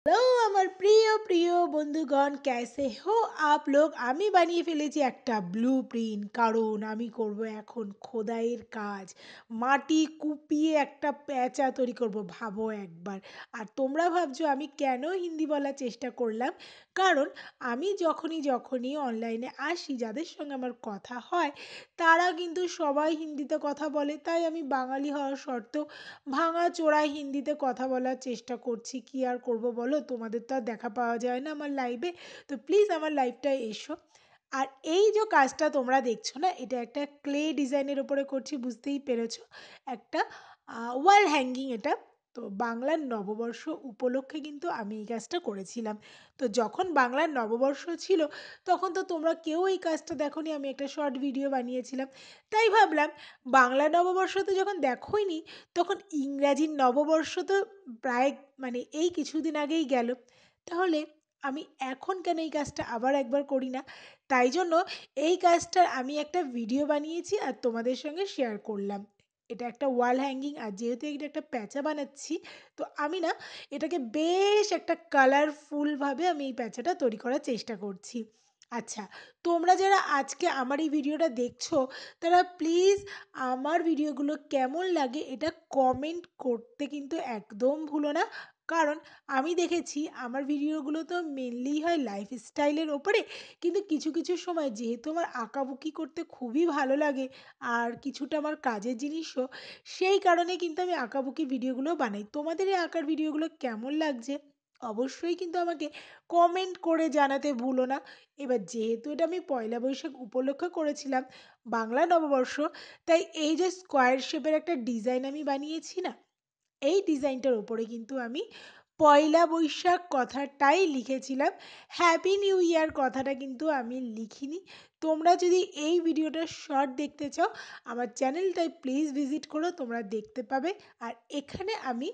Hello আমার প্রিয় প্রিয় বন্ধুগণ, कैसे हो आप लोग। আমি বানিয়ে ফেলেছি একটা ব্লু প্রিন্ট, কারণ আমি করব এখন খোদাইয়ের কাজ। মাটি কুপিয়ে একটা প্যাঁচা তৈরি করব, ভাবো একবার। আর তোমরা ভাবছো আমি কেন হিন্দি বলার চেষ্টা করলাম, কারণ আমি যখনই অনলাইনে আসি, যাদের সঙ্গে আমার কথা হয় তারা কিন্তু সবাই হিন্দিতে কথা বলে, তাই আমি বাঙালি হওয়া সত্ত্বেও ভাঙাচোরা হিন্দিতে কথা বলার চেষ্টা করছি। কি আর করব বলো, তোমাদের তো আর দেখা পাওয়া যায় না আমার লাইভে। তো প্লিজ আমার লাইভটায় এসো। আর এই যে কাজটা তোমরা দেখছো না, এটা একটা ক্লে ডিজাইনের ওপরে করছি, বুঝতেই পেরেছো। একটা ওয়াল হ্যাঙ্গিং এটা। তো বাংলার নববর্ষ উপলক্ষে কিন্তু আমি এই কাজটা করেছিলাম। তো যখন বাংলার নববর্ষ ছিল তখন তো তোমরা কেউ এই কাজটা দেখোনি, আমি একটা শর্ট ভিডিও বানিয়েছিলাম। তাই ভাবলাম বাংলা নববর্ষ তো যখন দেখোইনি, তখন ইংরাজির নববর্ষ তো প্রায় এই কিছুদিন আগেই গেল। তাহলে আমি এখন কেন এই কাজটা আবার একবার করি না? তাই জন্য এই কাজটার আমি একটা ভিডিও বানিয়েছি আর তোমাদের সঙ্গে শেয়ার করলাম। এটা একটা ওয়াল হ্যাঙ্গিং, আর যেহেতু এটা একটা প্যাঁচা বানাচ্ছি, তো আমি না এটাকে বেশ একটা কালারফুলভাবে আমি এই প্যাঁচাটা তৈরি করার চেষ্টা করছি। আচ্ছা, তোমরা যারা আজকে আমার এই ভিডিওটা দেখছো, তারা প্লিজ আমার ভিডিওগুলো কেমন লাগে এটা কমেন্ট করতে কিন্তু একদম ভুলো না। কারণ আমি দেখেছি আমার ভিডিওগুলো তো মেনলি হয় লাইফস্টাইলের ওপরে, কিন্তু কিছু কিছু সময় যেহেতু আমার আঁকাবুকি করতে খুবই ভালো লাগে আর কিছুটা আমার কাজের জিনিসও, সেই কারণে কিন্তু আমি আঁকাবুকির ভিডিওগুলো বানাই। তোমাদের এই আঁকার ভিডিওগুলো কেমন লাগছে অবশ্যই কিন্তু আমাকে কমেন্ট করে জানাতে ভুলো না। এবার যেহেতু এটা আমি পয়লা বৈশাখ উপলক্ষে করেছিলাম, বাংলা নববর্ষ, তাই এই যে স্কোয়ার শেপের একটা ডিজাইন আমি বানিয়েছি না, এই ডিজাইনটার ওপরে কিন্তু আমি পয়লা বৈশাখ কথাটাই লিখেছিলাম। হ্যাপি নিউ ইয়ার কথাটা কিন্তু আমি লিখিনি। তোমরা যদি এই ভিডিওটা শর্ট দেখতে চাও, আমার চ্যানেলটায় প্লিজ ভিজিট করো, তোমরা দেখতে পাবে। আর এখানে আমি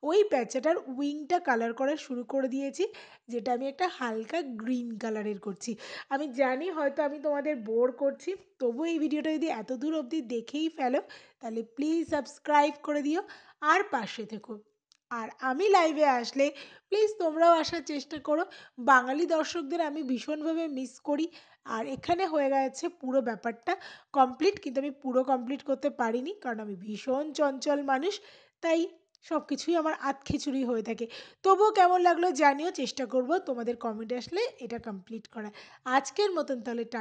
ওই প্যাঁচাটার উইংটা কালার করা শুরু করে দিয়েছি, যেটা আমি একটা হালকা গ্রিন কালারের করছি। আমি জানি হয়তো আমি তোমাদের বোর করছি, তবু এই ভিডিওটা যদি এত দূর অবধি দেখেই ফেলো, তাহলে প্লিজ সাবস্ক্রাইব করে দিও আর পাশে থেকো। আর আমি লাইভে আসলে প্লিজ তোমরাও আসার চেষ্টা করো। বাঙালি দর্শকদের আমি ভীষণভাবে মিস করি। আর এখানে হয়ে গেছে পুরো ব্যাপারটা কমপ্লিট, কিন্তু আমি পুরো কমপ্লিট করতে পারিনি, কারণ আমি ভীষণ চঞ্চল মানুষ। তাই সব কিছুই আমার আধখিচুড়ি হয়ে থাকে। তবুও কেমন লাগলো জানিও, চেষ্টা করব তোমাদের কমেন্টে আসলে এটা কমপ্লিট করা। আজকের মতন তাহলে টাটা।